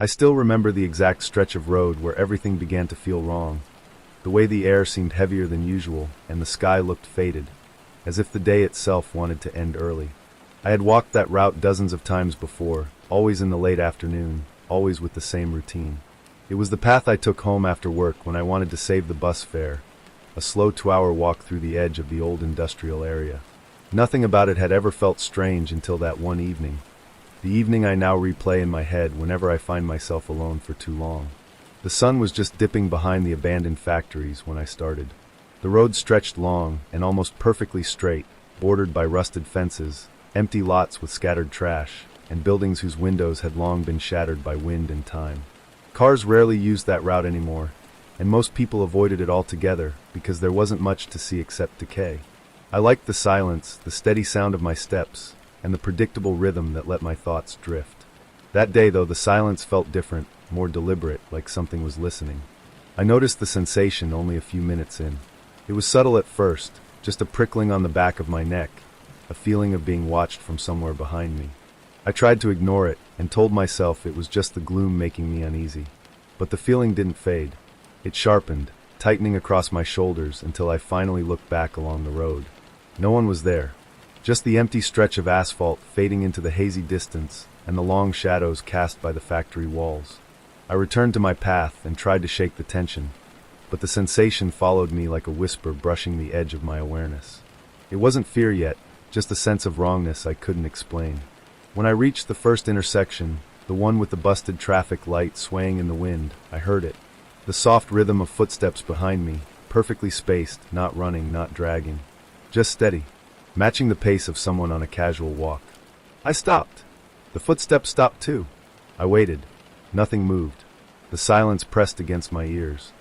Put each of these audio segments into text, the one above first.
I still remember the exact stretch of road where everything began to feel wrong. The way the air seemed heavier than usual, and the sky looked faded, as if the day itself wanted to end early. I had walked that route dozens of times before, always in the late afternoon, always with the same routine. It was the path I took home after work when I wanted to save the bus fare, a slow 2-hour walk through the edge of the old industrial area. Nothing about it had ever felt strange until that one evening, the evening I now replay in my head whenever I find myself alone for too long. The sun was just dipping behind the abandoned factories when I started. The road stretched long and almost perfectly straight, bordered by rusted fences, empty lots with scattered trash, and buildings whose windows had long been shattered by wind and time. Cars rarely used that route anymore, and most people avoided it altogether because there wasn't much to see except decay. I liked the silence, the steady sound of my steps, and the predictable rhythm that let my thoughts drift. That day, though, the silence felt different, more deliberate, like something was listening. I noticed the sensation only a few minutes in. It was subtle at first, just a prickling on the back of my neck, a feeling of being watched from somewhere behind me. I tried to ignore it and told myself it was just the gloom making me uneasy. But the feeling didn't fade. It sharpened, tightening across my shoulders until I finally looked back along the road. No one was there. Just the empty stretch of asphalt fading into the hazy distance and the long shadows cast by the factory walls. I returned to my path and tried to shake the tension, but the sensation followed me like a whisper brushing the edge of my awareness. It wasn't fear yet, just a sense of wrongness I couldn't explain. When I reached the first intersection, the one with the busted traffic light swaying in the wind, I heard it. The soft rhythm of footsteps behind me, perfectly spaced, not running, not dragging. Just steady, matching the pace of someone on a casual walk. I stopped. The footsteps stopped too. I waited. Nothing moved. The silence pressed against my ears.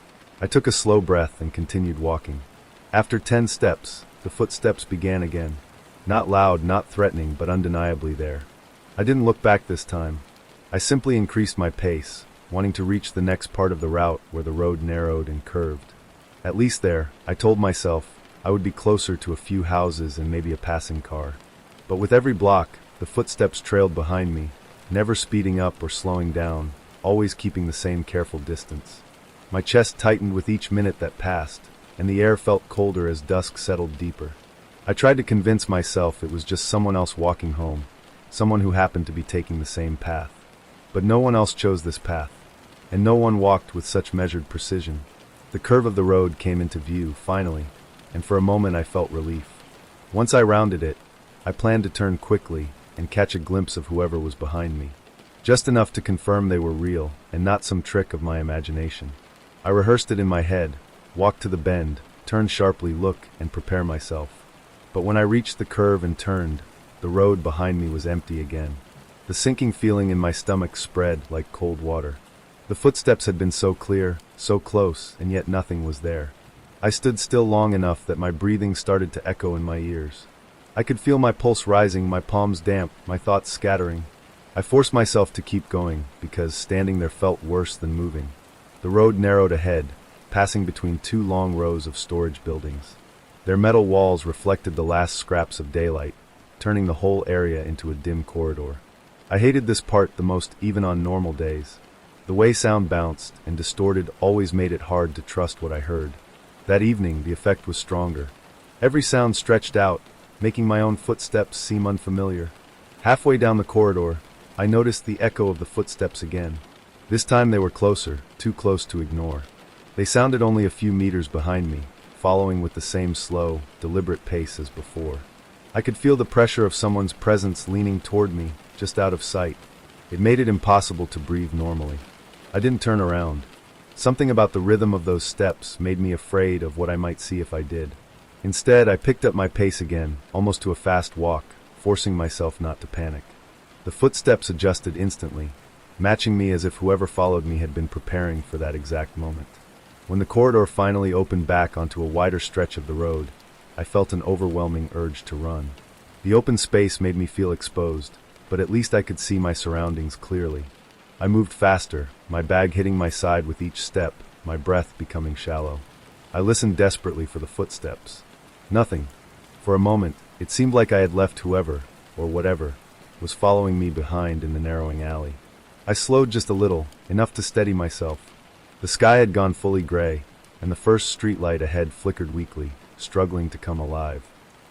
I took a slow breath and continued walking. After 10 steps, the footsteps began again. Not loud, not threatening, but undeniably there. I didn't look back this time. I simply increased my pace, wanting to reach the next part of the route where the road narrowed and curved. At least there, I told myself, I would be closer to a few houses and maybe a passing car. But with every block, the footsteps trailed behind me, never speeding up or slowing down, always keeping the same careful distance. My chest tightened with each minute that passed, and the air felt colder as dusk settled deeper. I tried to convince myself it was just someone else walking home, someone who happened to be taking the same path. But no one else chose this path, and no one walked with such measured precision. The curve of the road came into view, finally, and for a moment I felt relief. Once I rounded it, I planned to turn quickly and catch a glimpse of whoever was behind me. Just enough to confirm they were real, and not some trick of my imagination. I rehearsed it in my head, walked to the bend, turned sharply, look, and prepare myself. But when I reached the curve and turned, the road behind me was empty again. The sinking feeling in my stomach spread like cold water. The footsteps had been so clear, so close, and yet nothing was there. I stood still long enough that my breathing started to echo in my ears. I could feel my pulse rising, my palms damp, my thoughts scattering. I forced myself to keep going, because standing there felt worse than moving. The road narrowed ahead, passing between 2 long rows of storage buildings. Their metal walls reflected the last scraps of daylight, turning the whole area into a dim corridor. I hated this part the most even on normal days. The way sound bounced and distorted always made it hard to trust what I heard. That evening, the effect was stronger. Every sound stretched out, making my own footsteps seem unfamiliar. Halfway down the corridor, I noticed the echo of the footsteps again. This time they were closer, too close to ignore. They sounded only a few meters behind me, following with the same slow, deliberate pace as before. I could feel the pressure of someone's presence leaning toward me, just out of sight. It made it impossible to breathe normally. I didn't turn around. Something about the rhythm of those steps made me afraid of what I might see if I did. Instead, I picked up my pace again, almost to a fast walk, forcing myself not to panic. The footsteps adjusted instantly, matching me as if whoever followed me had been preparing for that exact moment. When the corridor finally opened back onto a wider stretch of the road, I felt an overwhelming urge to run. The open space made me feel exposed, but at least I could see my surroundings clearly. I moved faster, my bag hitting my side with each step, my breath becoming shallow. I listened desperately for the footsteps. Nothing. For a moment, it seemed like I had left whoever, or whatever, was following me behind in the narrowing alley. I slowed just a little, enough to steady myself. The sky had gone fully gray, and the first streetlight ahead flickered weakly, struggling to come alive.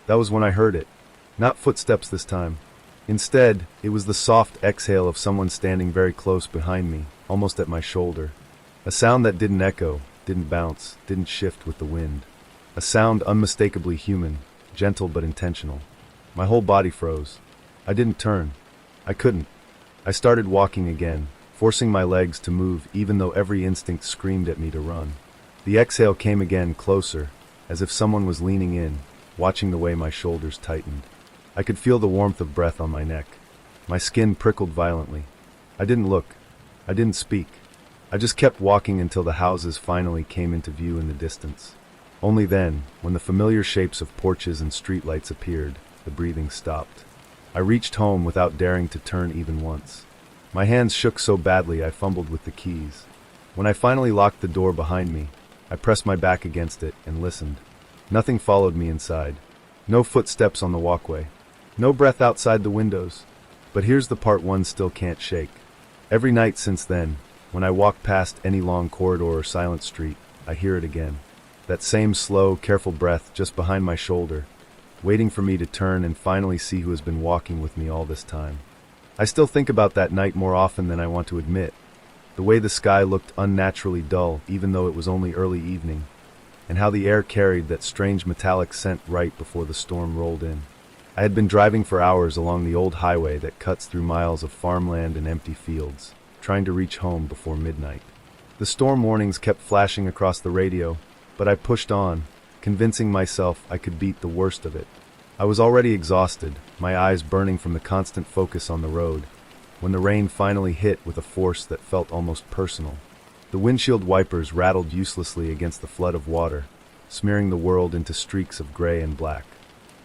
That was when I heard it. Not footsteps this time. Instead, it was the soft exhale of someone standing very close behind me, almost at my shoulder. A sound that didn't echo, didn't bounce, didn't shift with the wind. A sound unmistakably human, gentle but intentional. My whole body froze. I didn't turn. I couldn't. I started walking again, forcing my legs to move even though every instinct screamed at me to run. The exhale came again, closer, as if someone was leaning in, watching the way my shoulders tightened. I could feel the warmth of breath on my neck. My skin prickled violently. I didn't look. I didn't speak. I just kept walking until the houses finally came into view in the distance. Only then, when the familiar shapes of porches and streetlights appeared, the breathing stopped. I reached home without daring to turn even once. My hands shook so badly I fumbled with the keys. When I finally locked the door behind me, I pressed my back against it and listened. Nothing followed me inside. No footsteps on the walkway. No breath outside the windows. But here's the part one still can't shake. Every night since then, when I walk past any long corridor or silent street, I hear it again. That same slow, careful breath just behind my shoulder, waiting for me to turn and finally see who has been walking with me all this time. I still think about that night more often than I want to admit. The way the sky looked unnaturally dull even though it was only early evening, and how the air carried that strange metallic scent right before the storm rolled in. I had been driving for hours along the old highway that cuts through miles of farmland and empty fields, trying to reach home before midnight. The storm warnings kept flashing across the radio, but I pushed on, convincing myself I could beat the worst of it. I was already exhausted, my eyes burning from the constant focus on the road, when the rain finally hit with a force that felt almost personal. The windshield wipers rattled uselessly against the flood of water, smearing the world into streaks of gray and black.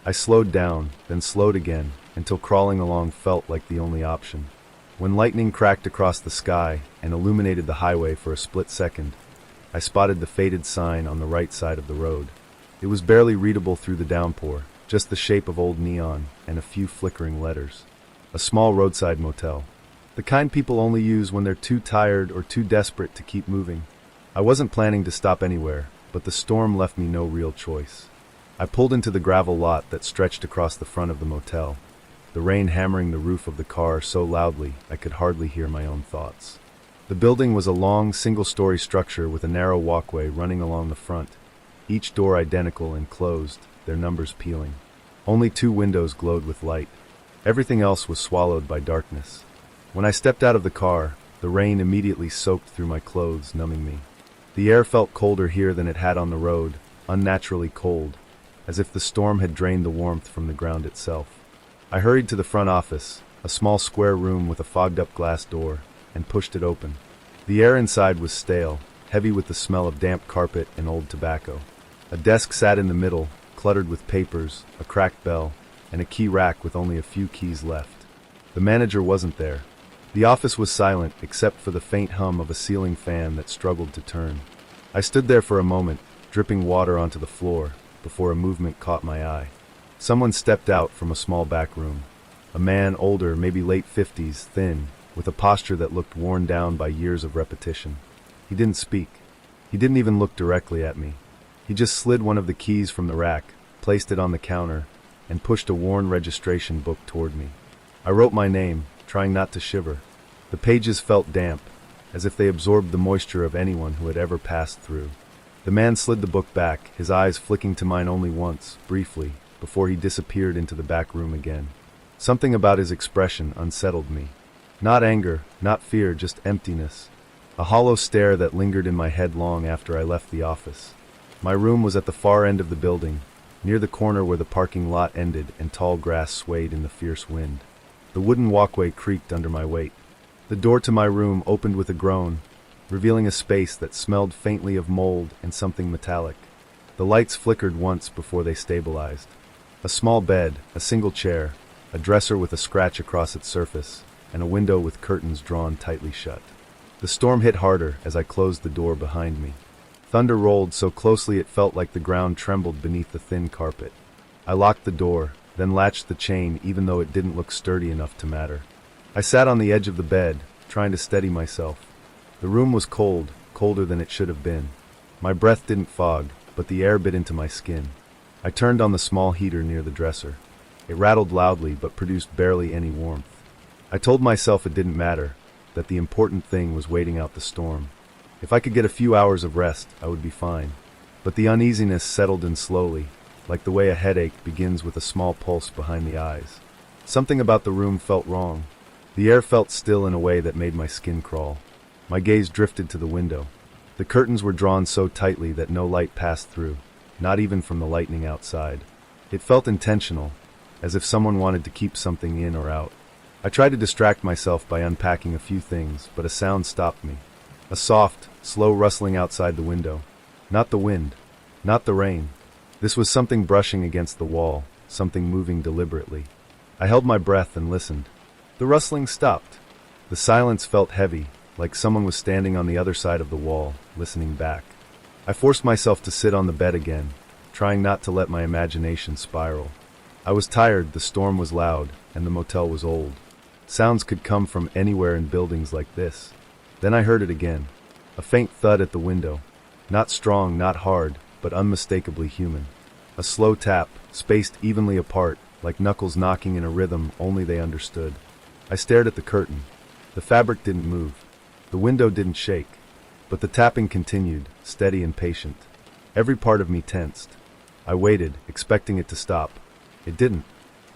I slowed down, then slowed again, until crawling along felt like the only option. When lightning cracked across the sky and illuminated the highway for a split second, I spotted the faded sign on the right side of the road. It was barely readable through the downpour, just the shape of old neon and a few flickering letters. A small roadside motel. The kind people only use when they're too tired or too desperate to keep moving. I wasn't planning to stop anywhere, but the storm left me no real choice. I pulled into the gravel lot that stretched across the front of the motel, the rain hammering the roof of the car so loudly I could hardly hear my own thoughts. The building was a long, single-story structure with a narrow walkway running along the front, each door identical and closed, their numbers peeling. Only 2 windows glowed with light. Everything else was swallowed by darkness. When I stepped out of the car, the rain immediately soaked through my clothes, numbing me. The air felt colder here than it had on the road, unnaturally cold, as if the storm had drained the warmth from the ground itself. I hurried to the front office, a small square room with a fogged-up glass door, and pushed it open. The air inside was stale, heavy with the smell of damp carpet and old tobacco. A desk sat in the middle, cluttered with papers, a cracked bell, and a key rack with only a few keys left. The manager wasn't there. The office was silent except for the faint hum of a ceiling fan that struggled to turn. I stood there for a moment, dripping water onto the floor, before a movement caught my eye. Someone stepped out from a small back room. A man, older, maybe late 50s, thin, with a posture that looked worn down by years of repetition. He didn't speak. He didn't even look directly at me. He just slid one of the keys from the rack, placed it on the counter, and pushed a worn registration book toward me. I wrote my name, trying not to shiver. The pages felt damp, as if they absorbed the moisture of anyone who had ever passed through. The man slid the book back, his eyes flicking to mine only once, briefly, before he disappeared into the back room again. Something about his expression unsettled me. Not anger, not fear, just emptiness. A hollow stare that lingered in my head long after I left the office. My room was at the far end of the building, near the corner where the parking lot ended and tall grass swayed in the fierce wind. The wooden walkway creaked under my weight. The door to my room opened with a groan, revealing a space that smelled faintly of mold and something metallic. The lights flickered once before they stabilized. A small bed, a single chair, a dresser with a scratch across its surface, and a window with curtains drawn tightly shut. The storm hit harder as I closed the door behind me. Thunder rolled so closely it felt like the ground trembled beneath the thin carpet. I locked the door, then latched the chain even though it didn't look sturdy enough to matter. I sat on the edge of the bed, trying to steady myself. The room was cold, colder than it should have been. My breath didn't fog, but the air bit into my skin. I turned on the small heater near the dresser. It rattled loudly but produced barely any warmth. I told myself it didn't matter, that the important thing was waiting out the storm. If I could get a few hours of rest, I would be fine. But the uneasiness settled in slowly, like the way a headache begins with a small pulse behind the eyes. Something about the room felt wrong. The air felt still in a way that made my skin crawl. My gaze drifted to the window. The curtains were drawn so tightly that no light passed through, not even from the lightning outside. It felt intentional, as if someone wanted to keep something in or out. I tried to distract myself by unpacking a few things, but a sound stopped me. A soft, slow rustling outside the window. Not the wind, not the rain. This was something brushing against the wall, something moving deliberately. I held my breath and listened. The rustling stopped. The silence felt heavy, like someone was standing on the other side of the wall, listening back. I forced myself to sit on the bed again, trying not to let my imagination spiral. I was tired, the storm was loud, and the motel was old. Sounds could come from anywhere in buildings like this. Then I heard it again. A faint thud at the window. Not strong, not hard, but unmistakably human. A slow tap, spaced evenly apart, like knuckles knocking in a rhythm only they understood. I stared at the curtain. The fabric didn't move. The window didn't shake. But the tapping continued, steady and patient. Every part of me tensed. I waited, expecting it to stop. It didn't.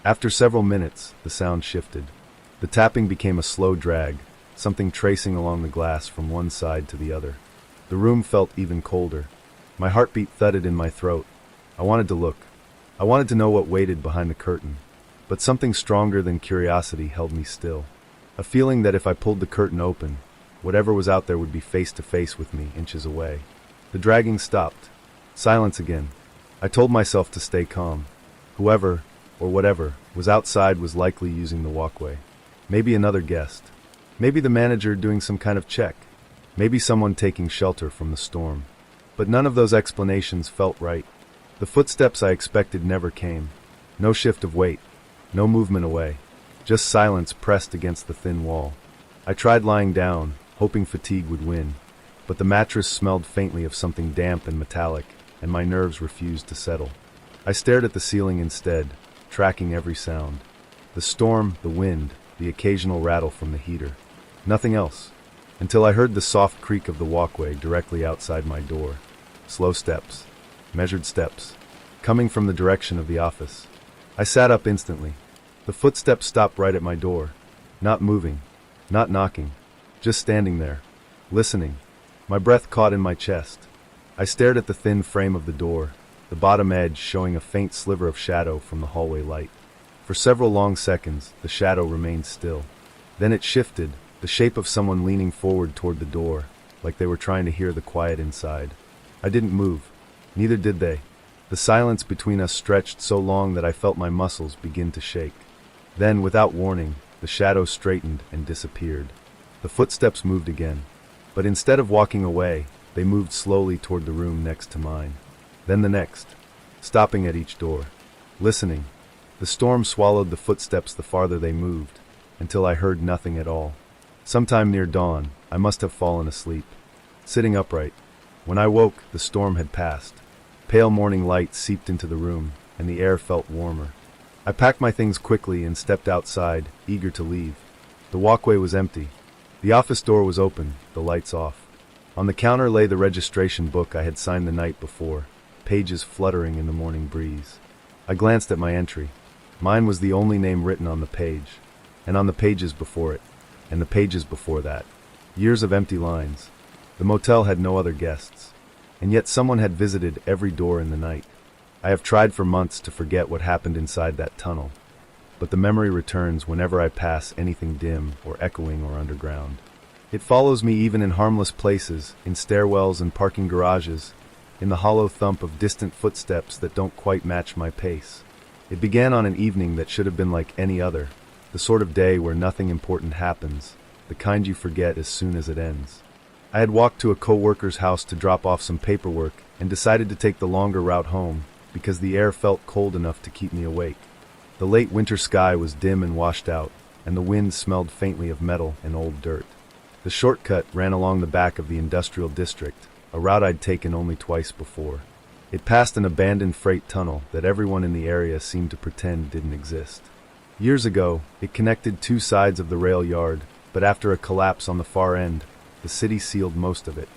After several minutes, the sound shifted. The tapping became a slow drag, something tracing along the glass from one side to the other. The room felt even colder. My heartbeat thudded in my throat. I wanted to look. I wanted to know what waited behind the curtain. But something stronger than curiosity held me still. A feeling that if I pulled the curtain open, whatever was out there would be face to face with me, inches away. The dragging stopped. Silence again. I told myself to stay calm. Whoever, or whatever, was outside was likely using the walkway. Maybe another guest. Maybe the manager doing some kind of check. Maybe someone taking shelter from the storm. But none of those explanations felt right. The footsteps I expected never came. No shift of weight. No movement away. Just silence pressed against the thin wall. I tried lying down, hoping fatigue would win. But the mattress smelled faintly of something damp and metallic, and my nerves refused to settle. I stared at the ceiling instead, tracking every sound. The storm, the wind, the occasional rattle from the heater. Nothing else. Until I heard the soft creak of the walkway directly outside my door. Slow steps. Measured steps. Coming from the direction of the office. I sat up instantly. The footsteps stopped right at my door. Not moving. Not knocking. Just standing there. Listening. My breath caught in my chest. I stared at the thin frame of the door, the bottom edge showing a faint sliver of shadow from the hallway light. For several long seconds, the shadow remained still. Then it shifted, the shape of someone leaning forward toward the door, like they were trying to hear the quiet inside. I didn't move. Neither did they. The silence between us stretched so long that I felt my muscles begin to shake. Then, without warning, the shadow straightened and disappeared. The footsteps moved again. But instead of walking away, they moved slowly toward the room next to mine. Then the next, stopping at each door. Listening. The storm swallowed the footsteps the farther they moved, until I heard nothing at all. Sometime near dawn, I must have fallen asleep. Sitting upright. When I woke, the storm had passed. Pale morning light seeped into the room, and the air felt warmer. I packed my things quickly and stepped outside, eager to leave. The walkway was empty. The office door was open, the lights off. On the counter lay the registration book I had signed the night before, pages fluttering in the morning breeze. I glanced at my entry. Mine was the only name written on the page, and on the pages before it, and the pages before that. Years of empty lines. The motel had no other guests, and yet someone had visited every door in the night. I have tried for months to forget what happened inside that tunnel, but the memory returns whenever I pass anything dim or echoing or underground. It follows me even in harmless places, in stairwells and parking garages, in the hollow thump of distant footsteps that don't quite match my pace. It began on an evening that should have been like any other, the sort of day where nothing important happens, the kind you forget as soon as it ends. I had walked to a co-worker's house to drop off some paperwork and decided to take the longer route home because the air felt cold enough to keep me awake. The late winter sky was dim and washed out, and the wind smelled faintly of metal and old dirt. The shortcut ran along the back of the industrial district, a route I'd taken only twice before. It passed an abandoned freight tunnel that everyone in the area seemed to pretend didn't exist. Years ago, it connected two sides of the rail yard, but after a collapse on the far end, the city sealed most of it.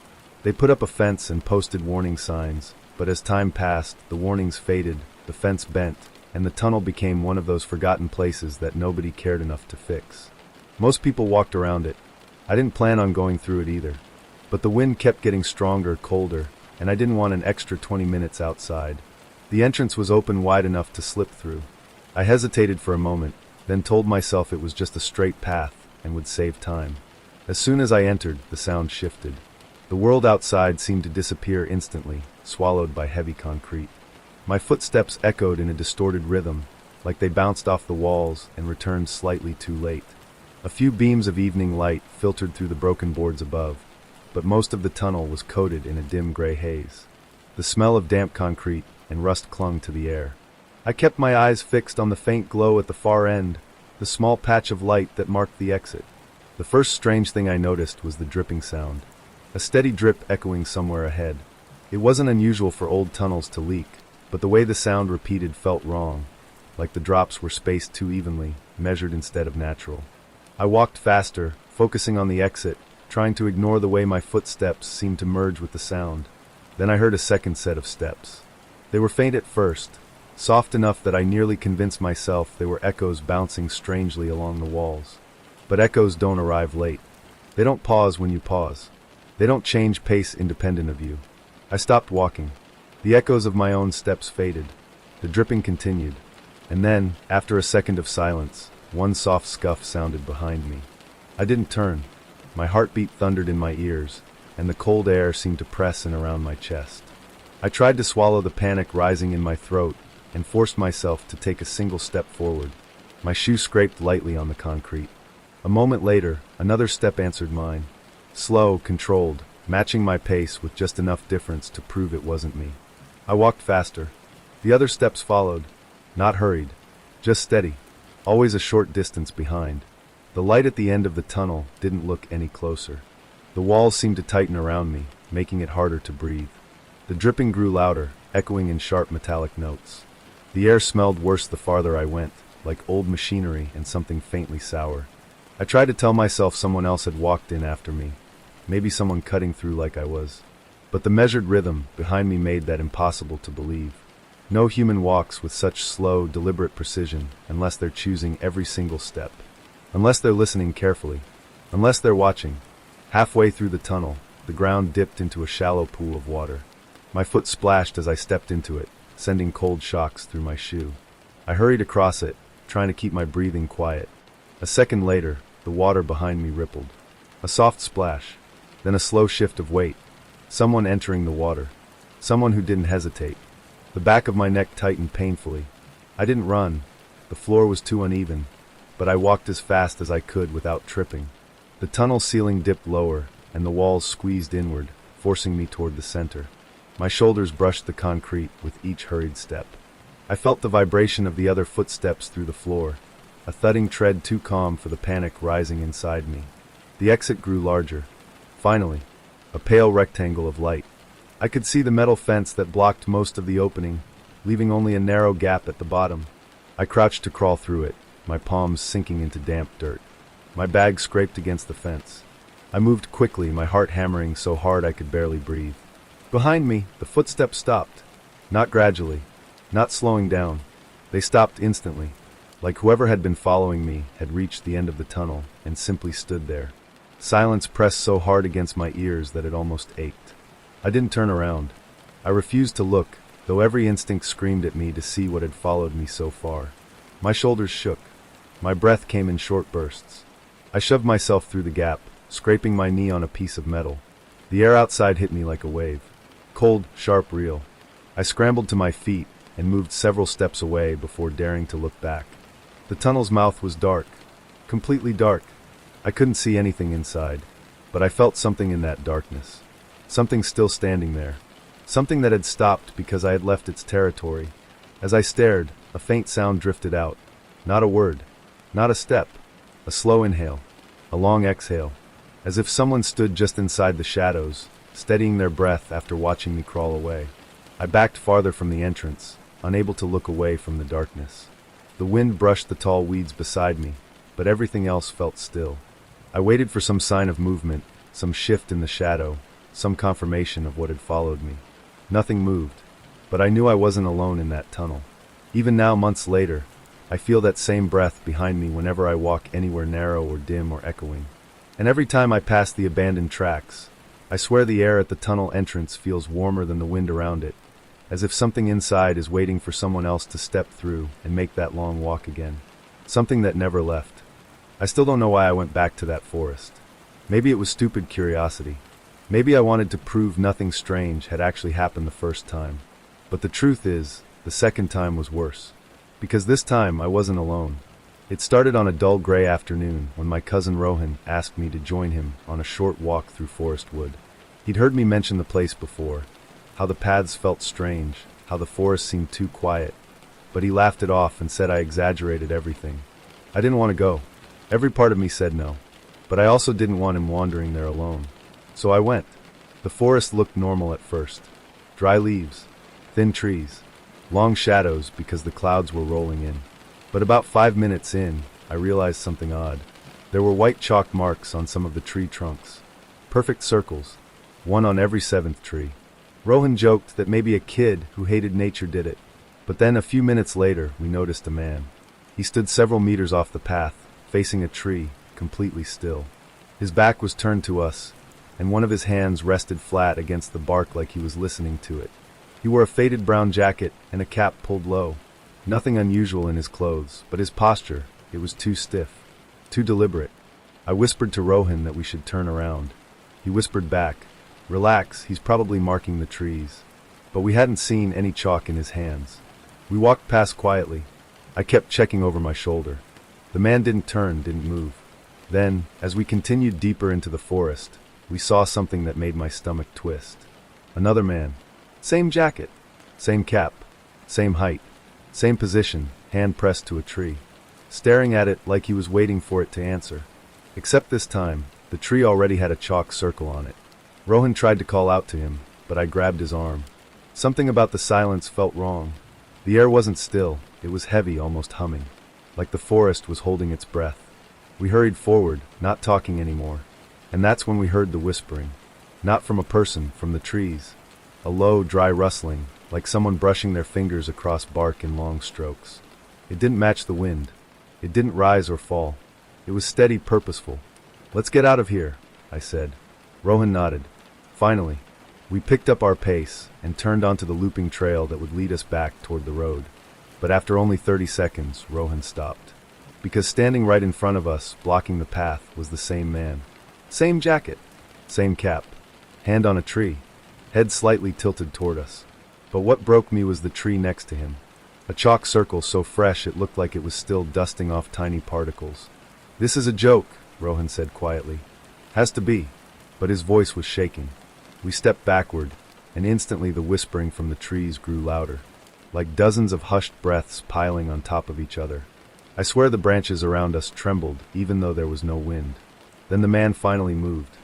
They put up a fence and posted warning signs, but as time passed, the warnings faded, the fence bent, and the tunnel became one of those forgotten places that nobody cared enough to fix. Most people walked around it. I didn't plan on going through it either. But the wind kept getting stronger, colder, and I didn't want an extra 20 minutes outside. The entrance was open wide enough to slip through. I hesitated for a moment, then told myself it was just a straight path and would save time. As soon as I entered, the sound shifted. The world outside seemed to disappear instantly, swallowed by heavy concrete. My footsteps echoed in a distorted rhythm, like they bounced off the walls and returned slightly too late. A few beams of evening light filtered through the broken boards above, but most of the tunnel was coated in a dim gray haze. The smell of damp concrete and rust clung to the air. I kept my eyes fixed on the faint glow at the far end, the small patch of light that marked the exit. The first strange thing I noticed was the dripping sound, a steady drip echoing somewhere ahead. It wasn't unusual for old tunnels to leak, but the way the sound repeated felt wrong, like the drops were spaced too evenly, measured instead of natural. I walked faster, focusing on the exit, trying to ignore the way my footsteps seemed to merge with the sound. Then I heard a second set of steps. They were faint at first, soft enough that I nearly convinced myself they were echoes bouncing strangely along the walls. But echoes don't arrive late. They don't pause when you pause. They don't change pace independent of you. I stopped walking. The echoes of my own steps faded. The dripping continued. And then, after a second of silence, one soft scuff sounded behind me. I didn't turn. My heartbeat thundered in my ears, and the cold air seemed to press in around my chest. I tried to swallow the panic rising in my throat and forced myself to take a single step forward. My shoe scraped lightly on the concrete. A moment later, another step answered mine. Slow, controlled, matching my pace with just enough difference to prove it wasn't me. I walked faster. The other steps followed, not hurried, just steady, always a short distance behind. The light at the end of the tunnel didn't look any closer. The walls seemed to tighten around me, making it harder to breathe. The dripping grew louder, echoing in sharp metallic notes. The air smelled worse the farther I went, like old machinery and something faintly sour. I tried to tell myself someone else had walked in after me, maybe someone cutting through like I was. But the measured rhythm behind me made that impossible to believe. No human walks with such slow, deliberate precision unless they're choosing every single step. Unless they're listening carefully. Unless they're watching. Halfway through the tunnel, the ground dipped into a shallow pool of water. My foot splashed as I stepped into it, sending cold shocks through my shoe. I hurried across it, trying to keep my breathing quiet. A second later, the water behind me rippled. A soft splash, then a slow shift of weight. Someone entering the water. Someone who didn't hesitate. The back of my neck tightened painfully. I didn't run. The floor was too uneven, but I walked as fast as I could without tripping. The tunnel ceiling dipped lower, and the walls squeezed inward, forcing me toward the center. My shoulders brushed the concrete with each hurried step. I felt the vibration of the other footsteps through the floor, a thudding tread too calm for the panic rising inside me. The exit grew larger. Finally, a pale rectangle of light. I could see the metal fence that blocked most of the opening, leaving only a narrow gap at the bottom. I crouched to crawl through it, my palms sinking into damp dirt. My bag scraped against the fence. I moved quickly, my heart hammering so hard I could barely breathe. Behind me, the footsteps stopped. Not gradually, not slowing down. They stopped instantly, like whoever had been following me had reached the end of the tunnel and simply stood there. Silence pressed so hard against my ears that it almost ached. I didn't turn around. I refused to look, though every instinct screamed at me to see what had followed me so far. My shoulders shook. My breath came in short bursts. I shoved myself through the gap, scraping my knee on a piece of metal. The air outside hit me like a wave. Cold, sharp, real. I scrambled to my feet and moved several steps away before daring to look back. The tunnel's mouth was dark. Completely dark. I couldn't see anything inside, but I felt something in that darkness. Something still standing there. Something that had stopped because I had left its territory. As I stared, a faint sound drifted out. Not a word. Not a step. A slow inhale. A long exhale. as if someone stood just inside the shadows, steadying their breath after watching me crawl away. I backed farther from the entrance, unable to look away from the darkness. The wind brushed the tall weeds beside me, but everything else felt still. I waited for some sign of movement, some shift in the shadow, some confirmation of what had followed me. Nothing moved, but I knew I wasn't alone in that tunnel. Even now, months later, I feel that same breath behind me whenever I walk anywhere narrow or dim or echoing. And every time I pass the abandoned tracks, I swear the air at the tunnel entrance feels warmer than the wind around it, as if something inside is waiting for someone else to step through and make that long walk again. Something that never left. I still don't know why I went back to that forest. Maybe it was stupid curiosity. Maybe I wanted to prove nothing strange had actually happened the first time. But the truth is, the second time was worse. Because this time I wasn't alone. It started on a dull gray afternoon when my cousin Rohan asked me to join him on a short walk through forest wood. He'd heard me mention the place before, how the paths felt strange, how the forest seemed too quiet, but he laughed it off and said I exaggerated everything. I didn't want to go. Every part of me said no, but I also didn't want him wandering there alone. So I went. The forest looked normal at first. Dry leaves, thin trees, long shadows because the clouds were rolling in. But about 5 minutes in, I realized something odd. There were white chalk marks on some of the tree trunks. Perfect circles, one on every 7th tree. Rohan joked that maybe a kid who hated nature did it. But then a few minutes later, we noticed a man. He stood several meters off the path, facing a tree, completely still. His back was turned to us, and one of his hands rested flat against the bark like he was listening to it. He wore a faded brown jacket and a cap pulled low. Nothing unusual in his clothes, but his posture, it was too stiff, too deliberate. I whispered to Rohan that we should turn around. He whispered back, "Relax, he's probably marking the trees." But we hadn't seen any chalk in his hands. We walked past quietly. I kept checking over my shoulder. The man didn't turn, didn't move. Then, as we continued deeper into the forest, we saw something that made my stomach twist. Another man. Same jacket, same cap, same height. Same position, hand pressed to a tree, staring at it like he was waiting for it to answer. Except this time, the tree already had a chalk circle on it. Rohan tried to call out to him, but I grabbed his arm. Something about the silence felt wrong. The air wasn't still, it was heavy, almost humming, like the forest was holding its breath. We hurried forward, not talking anymore, and that's when we heard the whispering. Not from a person, from the trees. A low, dry rustling, like someone brushing their fingers across bark in long strokes. It didn't match the wind. It didn't rise or fall. It was steady, purposeful. "Let's get out of here," I said. Rohan nodded. Finally, we picked up our pace and turned onto the looping trail that would lead us back toward the road. But after only 30 seconds, Rohan stopped. Because standing right in front of us, blocking the path, was the same man. Same jacket, same cap, hand on a tree, head slightly tilted toward us. But what broke me was the tree next to him. A chalk circle so fresh it looked like it was still dusting off tiny particles. "This is a joke," Rohan said quietly. "Has to be." But his voice was shaking. We stepped backward, and instantly the whispering from the trees grew louder, like dozens of hushed breaths piling on top of each other. I swear the branches around us trembled, even though there was no wind. Then the man finally moved.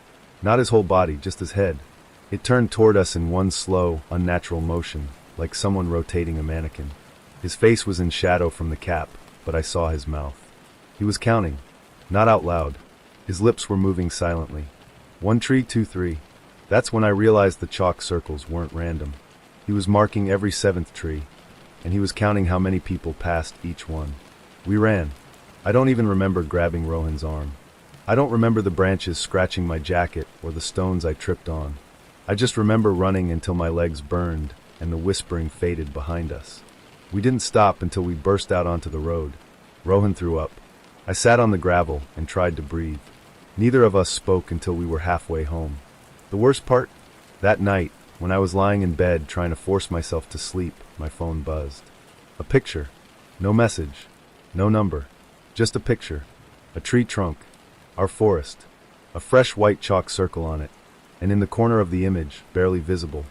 Not his whole body, just his head. It turned toward us in one slow, unnatural motion, like someone rotating a mannequin. His face was in shadow from the cap, but I saw his mouth. He was counting, not out loud. His lips were moving silently. 1 tree, 2, 3. That's when I realized the chalk circles weren't random. He was marking every 7th tree, and he was counting how many people passed each one. We ran. I don't even remember grabbing Rohan's arm. I don't remember the branches scratching my jacket or the stones I tripped on. I just remember running until my legs burned and the whispering faded behind us. We didn't stop until we burst out onto the road. Rohan threw up. I sat on the gravel and tried to breathe. Neither of us spoke until we were halfway home. The worst part? That night, when I was lying in bed trying to force myself to sleep, my phone buzzed. A picture. No message. No number. Just a picture. A tree trunk. Our forest. A fresh white chalk circle on it. And in the corner of the image, barely visible,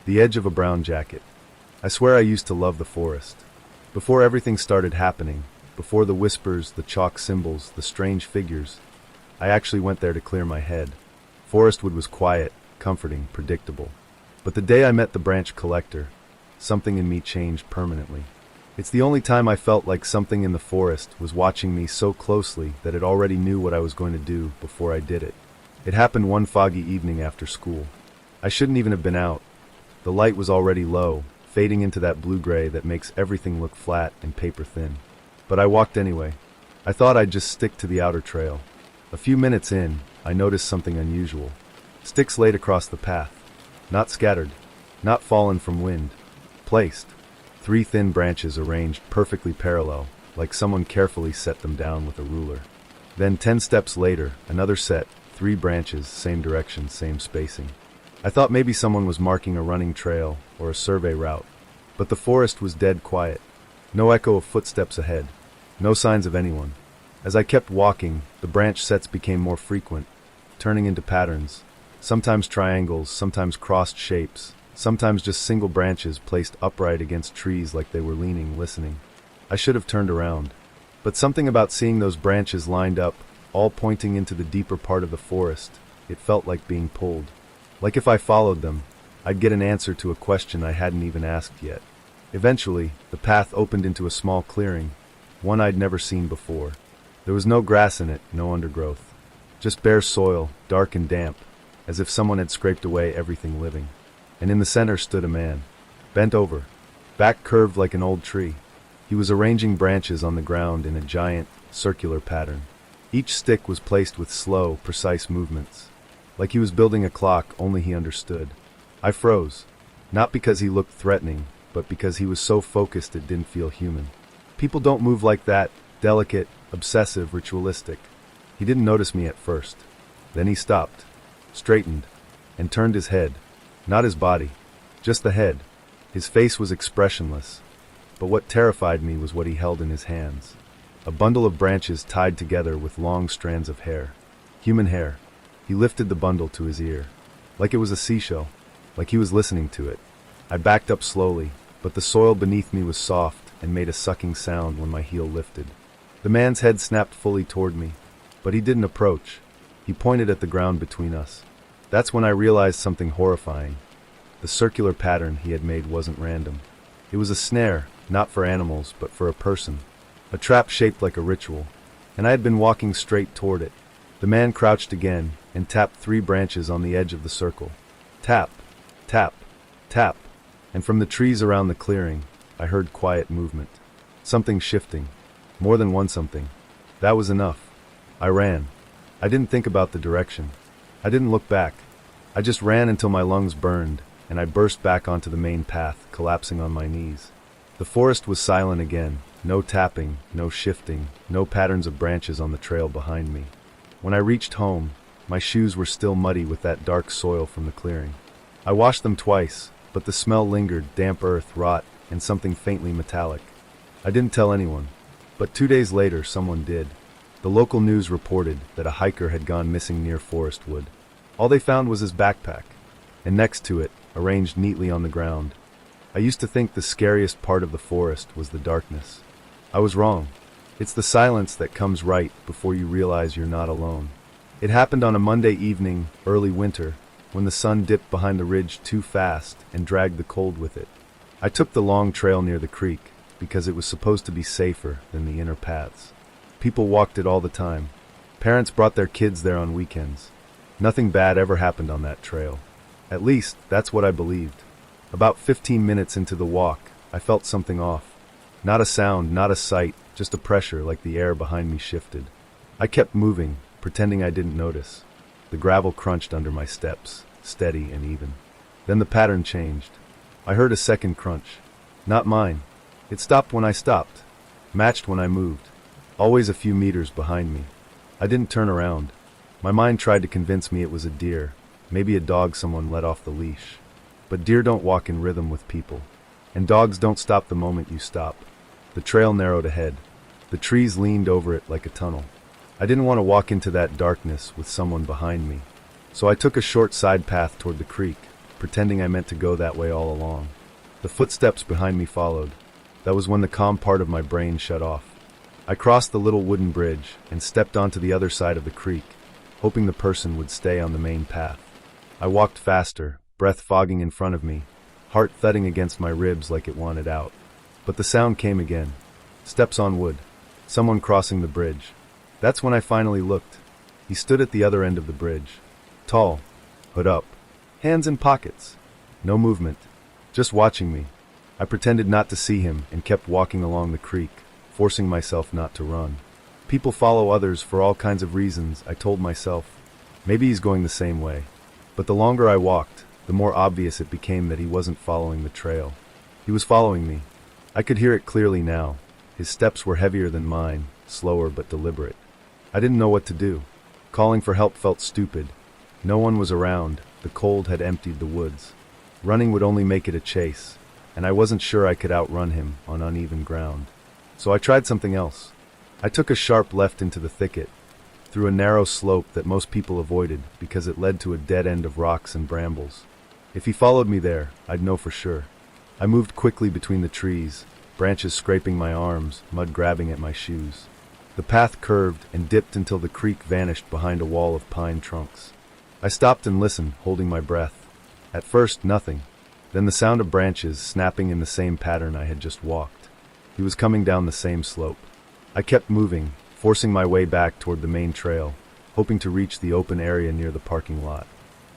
the edge of a brown jacket. I swear I used to love the forest. Before everything started happening, before the whispers, the chalk symbols, the strange figures, I actually went there to clear my head. Forest wood was quiet, comforting, predictable. But the day I met the branch collector, something in me changed permanently. It's the only time I felt like something in the forest was watching me so closely that it already knew what I was going to do before I did it. It happened one foggy evening after school. I shouldn't even have been out. The light was already low, fading into that blue-gray that makes everything look flat and paper-thin. But I walked anyway. I thought I'd just stick to the outer trail. A few minutes in, I noticed something unusual. Sticks laid across the path. Not scattered. Not fallen from wind. Placed. 3 thin branches arranged perfectly parallel, like someone carefully set them down with a ruler. Then 10 steps later, another set, 3 branches, same direction, same spacing. I thought maybe someone was marking a running trail or a survey route. But the forest was dead quiet. No echo of footsteps ahead. No signs of anyone. As I kept walking, the branch sets became more frequent, turning into patterns. Sometimes triangles, sometimes crossed shapes, sometimes just single branches placed upright against trees like they were leaning, listening. I should have turned around. But something about seeing those branches lined up, all pointing into the deeper part of the forest, it felt like being pulled. Like if I followed them, I'd get an answer to a question I hadn't even asked yet. Eventually, the path opened into a small clearing, one I'd never seen before. There was no grass in it, no undergrowth. Just bare soil, dark and damp, as if someone had scraped away everything living. And in the center stood a man, bent over, back curved like an old tree. He was arranging branches on the ground in a giant, circular pattern. Each stick was placed with slow, precise movements. Like he was building a clock, only he understood. I froze. Not because he looked threatening, but because he was so focused it didn't feel human. People don't move like that, delicate, obsessive, ritualistic. He didn't notice me at first. Then he stopped, straightened, and turned his head. Not his body, just the head. His face was expressionless. But what terrified me was what he held in his hands. A bundle of branches tied together with long strands of hair. Human hair. He lifted the bundle to his ear. Like it was a seashell. Like he was listening to it. I backed up slowly, but the soil beneath me was soft and made a sucking sound when my heel lifted. The man's head snapped fully toward me, but he didn't approach. He pointed at the ground between us. That's when I realized something horrifying. The circular pattern he had made wasn't random. It was a snare, not for animals, but for a person. A trap shaped like a ritual, and I had been walking straight toward it. The man crouched again and tapped 3 branches on the edge of the circle. Tap, tap, tap, and from the trees around the clearing, I heard quiet movement. Something shifting. More than one something. That was enough. I ran. I didn't think about the direction. I didn't look back. I just ran until my lungs burned, and I burst back onto the main path, collapsing on my knees. The forest was silent again. No tapping, no shifting, no patterns of branches on the trail behind me. When I reached home, my shoes were still muddy with that dark soil from the clearing. I washed them twice, but the smell lingered, damp earth, rot, and something faintly metallic. I didn't tell anyone, but 2 days later someone did. The local news reported that a hiker had gone missing near Forest Wood. All they found was his backpack, and next to it, arranged neatly on the ground. I used to think the scariest part of the forest was the darkness. I was wrong. It's the silence that comes right before you realize you're not alone. It happened on a Monday evening, early winter, when the sun dipped behind the ridge too fast and dragged the cold with it. I took the long trail near the creek because it was supposed to be safer than the inner paths. People walked it all the time. Parents brought their kids there on weekends. Nothing bad ever happened on that trail. At least, that's what I believed. About 15 minutes into the walk, I felt something off. Not a sound, not a sight, just a pressure like the air behind me shifted. I kept moving, pretending I didn't notice. The gravel crunched under my steps, steady and even. Then the pattern changed. I heard a second crunch. Not mine. It stopped when I stopped. Matched when I moved. Always a few meters behind me. I didn't turn around. My mind tried to convince me it was a deer, maybe a dog someone let off the leash. But deer don't walk in rhythm with people. And dogs don't stop the moment you stop. The trail narrowed ahead. The trees leaned over it like a tunnel. I didn't want to walk into that darkness with someone behind me. So I took a short side path toward the creek, pretending I meant to go that way all along. The footsteps behind me followed. That was when the calm part of my brain shut off. I crossed the little wooden bridge and stepped onto the other side of the creek, hoping the person would stay on the main path. I walked faster, breath fogging in front of me, heart thudding against my ribs like it wanted out. But the sound came again. Steps on wood. Someone crossing the bridge. That's when I finally looked. He stood at the other end of the bridge. Tall, hood up, hands in pockets. No movement, just watching me. I pretended not to see him and kept walking along the creek, forcing myself not to run. People follow others for all kinds of reasons, I told myself. Maybe he's going the same way. But the longer I walked, the more obvious it became that he wasn't following the trail. He was following me. I could hear it clearly now. His steps were heavier than mine, slower but deliberate. I didn't know what to do. Calling for help felt stupid. No one was around. The cold had emptied the woods. Running would only make it a chase, and I wasn't sure I could outrun him on uneven ground. So I tried something else. I took a sharp left into the thicket, through a narrow slope that most people avoided because it led to a dead end of rocks and brambles. If he followed me there, I'd know for sure. I moved quickly between the trees, branches scraping my arms, mud grabbing at my shoes. The path curved and dipped until the creek vanished behind a wall of pine trunks. I stopped and listened, holding my breath. At first, nothing. Then the sound of branches snapping in the same pattern I had just walked. He was coming down the same slope. I kept moving, forcing my way back toward the main trail, hoping to reach the open area near the parking lot.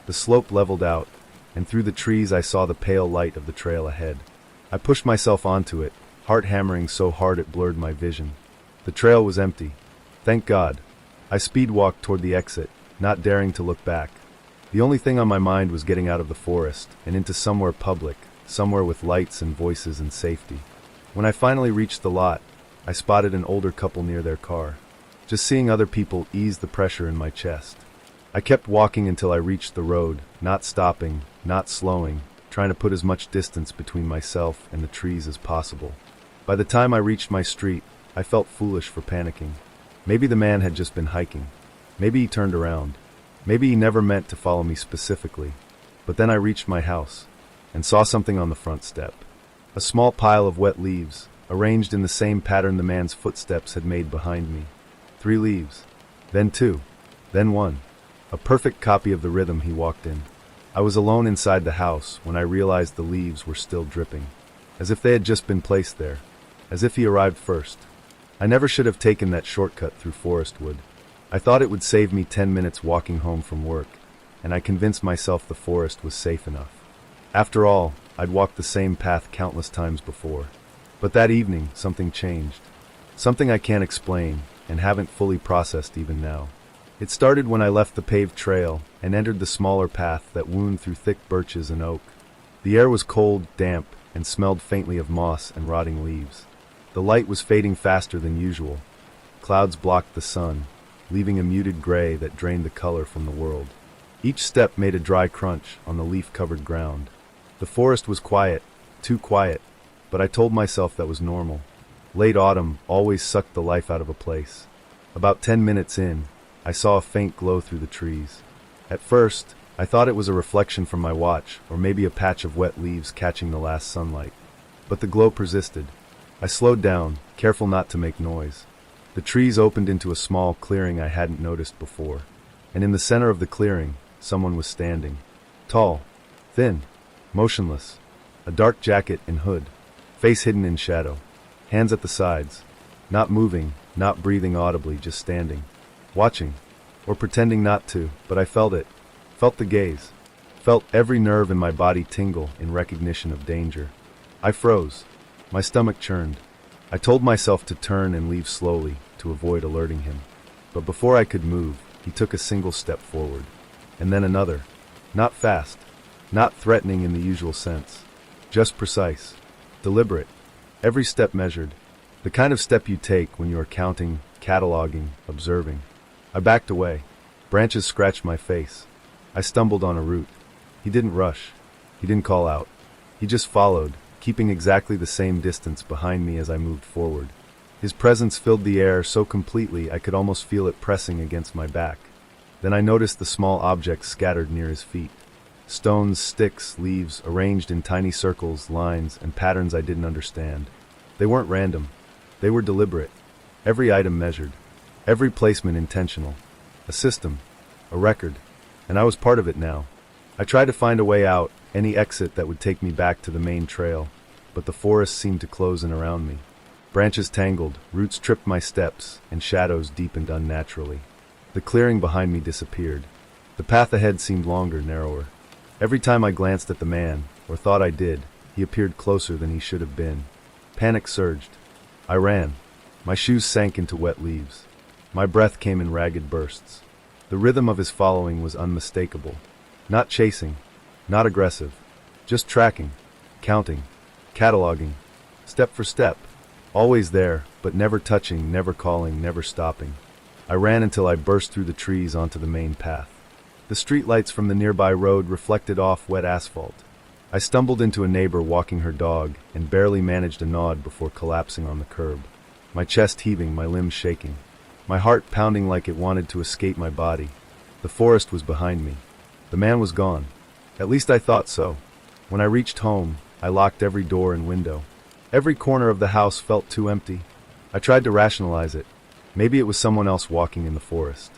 The slope leveled out, and through the trees I saw the pale light of the trail ahead. I pushed myself onto it, heart hammering so hard it blurred my vision. The trail was empty. Thank God. I speed-walked toward the exit, not daring to look back. The only thing on my mind was getting out of the forest and into somewhere public, somewhere with lights and voices and safety. When I finally reached the lot, I spotted an older couple near their car. Just seeing other people eased the pressure in my chest. I kept walking until I reached the road, not stopping, not slowing, trying to put as much distance between myself and the trees as possible. By the time I reached my street, I felt foolish for panicking. Maybe the man had just been hiking. Maybe he turned around. Maybe he never meant to follow me specifically. But then I reached my house and saw something on the front step. A small pile of wet leaves, arranged in the same pattern the man's footsteps had made behind me. 3 leaves, then 2, then 1. A perfect copy of the rhythm he walked in. I was alone inside the house when I realized the leaves were still dripping, as if they had just been placed there, as if he arrived first. I never should have taken that shortcut through forest wood. I thought it would save me 10 minutes walking home from work, and I convinced myself the forest was safe enough. After all, I'd walked the same path countless times before. But that evening, something changed. Something I can't explain, and haven't fully processed even now. It started when I left the paved trail and entered the smaller path that wound through thick birches and oak. The air was cold, damp, and smelled faintly of moss and rotting leaves. The light was fading faster than usual. Clouds blocked the sun, leaving a muted gray that drained the color from the world. Each step made a dry crunch on the leaf-covered ground. The forest was quiet, too quiet, but I told myself that was normal. Late autumn always sucked the life out of a place. About 10 minutes in, I saw a faint glow through the trees. At first, I thought it was a reflection from my watch, or maybe a patch of wet leaves catching the last sunlight. But the glow persisted. I slowed down, careful not to make noise. The trees opened into a small clearing I hadn't noticed before, and in the center of the clearing, someone was standing. Tall, thin, motionless, a dark jacket and hood. Face hidden in shadow, hands at the sides, not moving, not breathing audibly, just standing, watching, or pretending not to, but I felt it, felt the gaze, felt every nerve in my body tingle in recognition of danger. I froze, my stomach churned. I told myself to turn and leave slowly to avoid alerting him. But before I could move, he took a single step forward, and then another, not fast, not threatening in the usual sense, just precise. Deliberate, every step measured, the kind of step you take when you are counting, cataloging, observing. I backed away. Branches scratched my face. I stumbled on a root. He didn't rush. He didn't call out. He just followed, keeping exactly the same distance behind me as I moved forward. His presence filled the air so completely I could almost feel it pressing against my back. Then I noticed the small objects scattered near his feet. Stones, sticks, leaves, arranged in tiny circles, lines, and patterns I didn't understand. They weren't random. They were deliberate. Every item measured. Every placement intentional. A system. a record, and I was part of it now. I tried to find a way out, any exit that would take me back to the main trail, but the forest seemed to close in around me. Branches tangled, roots tripped my steps, and shadows deepened unnaturally. The clearing behind me disappeared. The path ahead seemed longer, narrower. Every time I glanced at the man, or thought I did, he appeared closer than he should have been. Panic surged. I ran. My shoes sank into wet leaves. My breath came in ragged bursts. The rhythm of his following was unmistakable. Not chasing, not aggressive, just tracking, counting, cataloging, step for step. Always there, but never touching, never calling, never stopping. I ran until I burst through the trees onto the main path. The streetlights from the nearby road reflected off wet asphalt. I stumbled into a neighbor walking her dog and barely managed a nod before collapsing on the curb. My chest heaving, my limbs shaking. My heart pounding like it wanted to escape my body. The forest was behind me. The man was gone. At least I thought so. When I reached home, I locked every door and window. Every corner of the house felt too empty. I tried to rationalize it. Maybe it was someone else walking in the forest.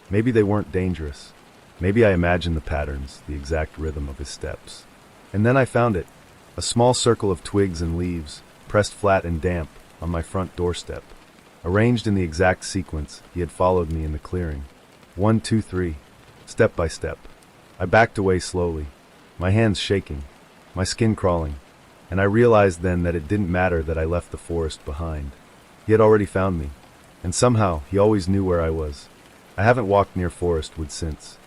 Maybe they weren't dangerous. Maybe I imagined the patterns, the exact rhythm of his steps. And then I found it. A small circle of twigs and leaves, pressed flat and damp, on my front doorstep. Arranged in the exact sequence, he had followed me in the clearing. 1, 2, 3. Step by step. I backed away slowly, my hands shaking, my skin crawling, and I realized then that it didn't matter that I left the forest behind. He had already found me, and somehow he always knew where I was. I haven't walked near forest woods since.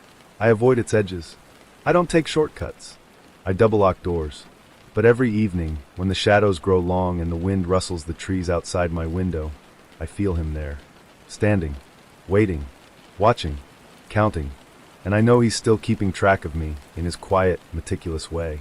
I avoid its edges. I don't take shortcuts. I double-lock doors. But every evening, when the shadows grow long and the wind rustles the trees outside my window, I feel him there, standing, waiting, watching, counting, and I know he's still keeping track of me in his quiet, meticulous way.